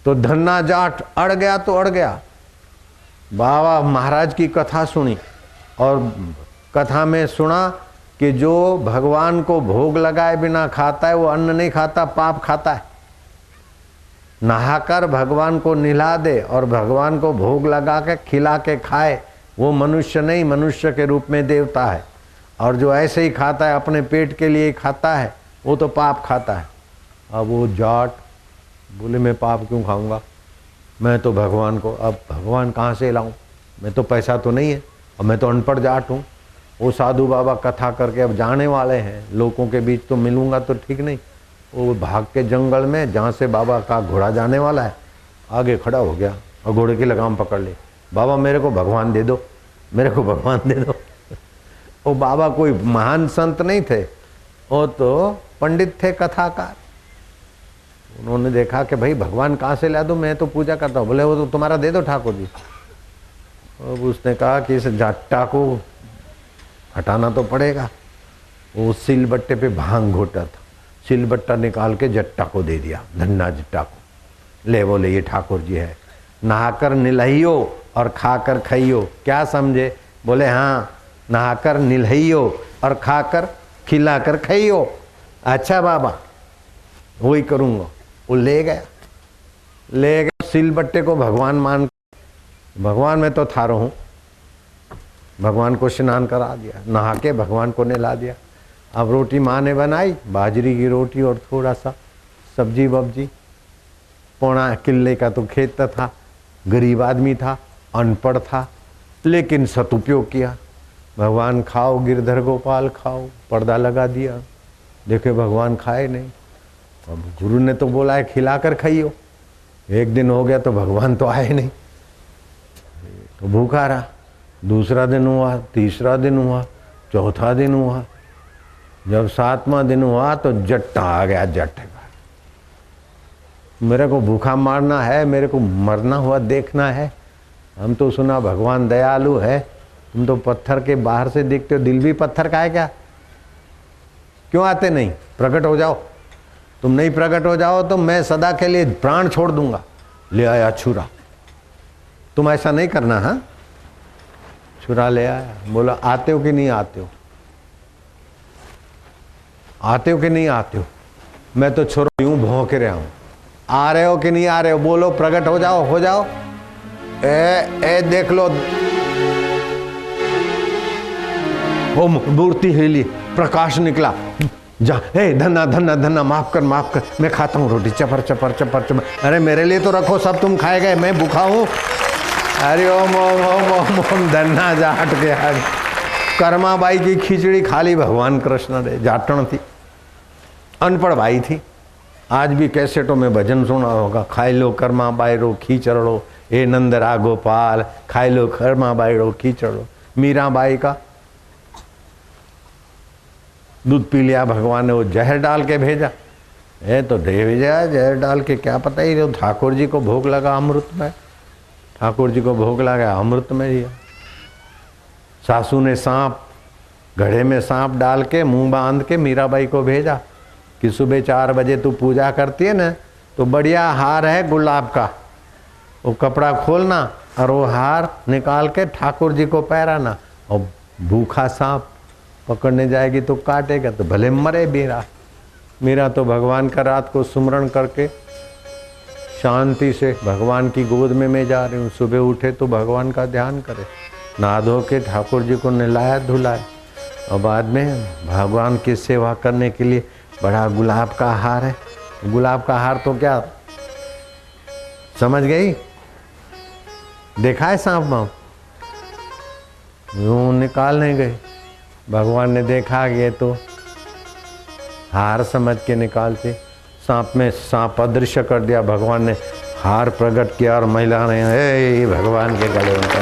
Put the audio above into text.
तो धन्ना जाट अड़ गया तो अड़ गया। बाबा महाराज की कथा सुनी और कथा में सुना कि जो भगवान को भोग लगाए बिना खाता है वो अन्न नहीं खाता, पाप खाता है। नहाकर भगवान को नहला दे और भगवान को भोग लगा के खिला के खाए वो मनुष्य नहीं, मनुष्य के रूप में देवता है। और जो ऐसे ही खाता है अपने पेट के लिए खाता है वो तो पाप खाता है। अब वो जाट बोले मैं पाप क्यों खाऊंगा, मैं तो भगवान को, अब भगवान कहाँ से लाऊं, मैं तो पैसा तो नहीं है और मैं तो अनपढ़ जाट हूँ। वो साधु बाबा कथा करके अब जाने वाले हैं, लोगों के बीच तो मिलूंगा तो ठीक नहीं। वो भाग के जंगल में जहाँ से बाबा का घोड़ा जाने वाला है आगे खड़ा हो गया और घोड़े की लगाम पकड़ ली। बाबा मेरे को भगवान दे दो, मेरे को भगवान दे दो। वो बाबा कोई महान संत नहीं थे, वो तो पंडित थे, कथाकार। उन्होंने देखा कि भाई भगवान कहाँ से ला दो, मैं तो पूजा करता हूँ। बोले वो तो तुम्हारा दे दो ठाकुर जी। अब उसने कहा कि इस जाट्टा को हटाना तो पड़ेगा। वो सिलबट्टे पे भांग घोटा था, सिलबट्टा निकाल के जट्टा को दे दिया, धन्ना जट्टा को। ले बोले ये ठाकुर जी है, नहाकर निलहियो और खाकर खाइयो। क्या समझे? बोले हाँ, नहाकर निलहियो और खाकर खिलाकर खाइयो। अच्छा बाबा वही करूँगा। वो ले गया सिलबट्टे को भगवान मान, भगवान में तो थारो हूँ। भगवान को स्नान करा दिया, नहा के भगवान को नहला दिया। अब रोटी माँ ने बनाई, बाजरी की रोटी और थोड़ा सा सब्जी वब्जी। पौना किले का तो खेत था, गरीब आदमी था, अनपढ़ था, लेकिन सदुपयोग किया। भगवान खाओ, गिरधर गोपाल खाओ, पर्दा लगा दिया। देखे भगवान खाए नहीं। अब गुरु ने तो बोला है खिला कर खाइयो। एक दिन हो गया तो भगवान तो आए नहीं, तो भूखा रहा। दूसरा दिन हुआ, तीसरा दिन हुआ, चौथा दिन हुआ। जब 7वां दिन हुआ तो जट्टा आ गया। जट मेरे को भूखा मारना है, मेरे को मरना हुआ देखना है। हम तो सुना भगवान दयालु है, तुम तो पत्थर के बाहर से देखते हो, दिल भी पत्थर का है क्या? क्यों आते नहीं? प्रकट हो जाओ। तुम नहीं प्रकट हो जाओ तो मैं सदा के लिए प्राण छोड़ दूंगा। ले आया छुरा। तुम ऐसा नहीं करना। हाँ, छुरा ले आया। बोला आते हो कि नहीं आते हो, आते हो कि नहीं आते हो? मैं तो छुरा यूं भौंक रहा हूं। आ रहे हो कि नहीं आ रहे हो? बोलो, प्रकट हो जाओ, हो जाओ। ए देख लो, वो मूर्ति हिली, प्रकाश निकला। जा, हे धन्ना धन्ना धन्ना, माफ कर माफ कर, मैं खाता हूँ रोटी। चपर चपर चपर चपर। अरे मेरे लिए तो रखो, सब तुम खाए गए, मैं भूखा हूँ। अरे ओम ओम ओम ओम ओम। धन्ना जाट गया। कर्माबाई की खिचड़ी खाली भगवान कृष्ण ने। जाटण थी, अनपढ़ भाई थी। आज भी कैसेटों में भजन सुना होगा, खाई लो कर्माबाई रो खीचड़ो, हे नंदरा गोपाल, खाई लो कर्माबाई रो खीचड़ो। मीराबाई का दूध पी लिया भगवान ने, वो जहर डाल के भेजा। ये तो दे भेजा जहर डाल के, क्या पता ही जो ठाकुर जी को भोग लगा अमृत में। ठाकुर जी को भोग लगा अमृत में दिया। सासू ने सांप, घड़े में सांप डाल के मुंह बांध के मीराबाई को भेजा कि सुबह 4 बजे तू पूजा करती है ना, तो बढ़िया हार है गुलाब का, वो कपड़ा खोलना और वो हार निकाल के ठाकुर जी को पहराना। और भूखा सांप पकड़ने जाएगी तो काटेगा, तो भले मरे। मेरा तो भगवान का रात को सुमरण करके शांति से भगवान की गोद में मैं जा रही हूँ। सुबह उठे तो भगवान का ध्यान करे, नहा धो के ठाकुर जी को नहलाया धुलाया, और बाद में भगवान की सेवा करने के लिए बड़ा गुलाब का हार है। गुलाब का हार तो क्या समझ गई? देखा है सांप माँ यूं निकालने गए, भगवान ने देखा ये तो हार समझ के निकालते। सांप में सांप अदृश्य कर दिया, भगवान ने हार प्रकट किया और महिला ने भगवान के गले उनका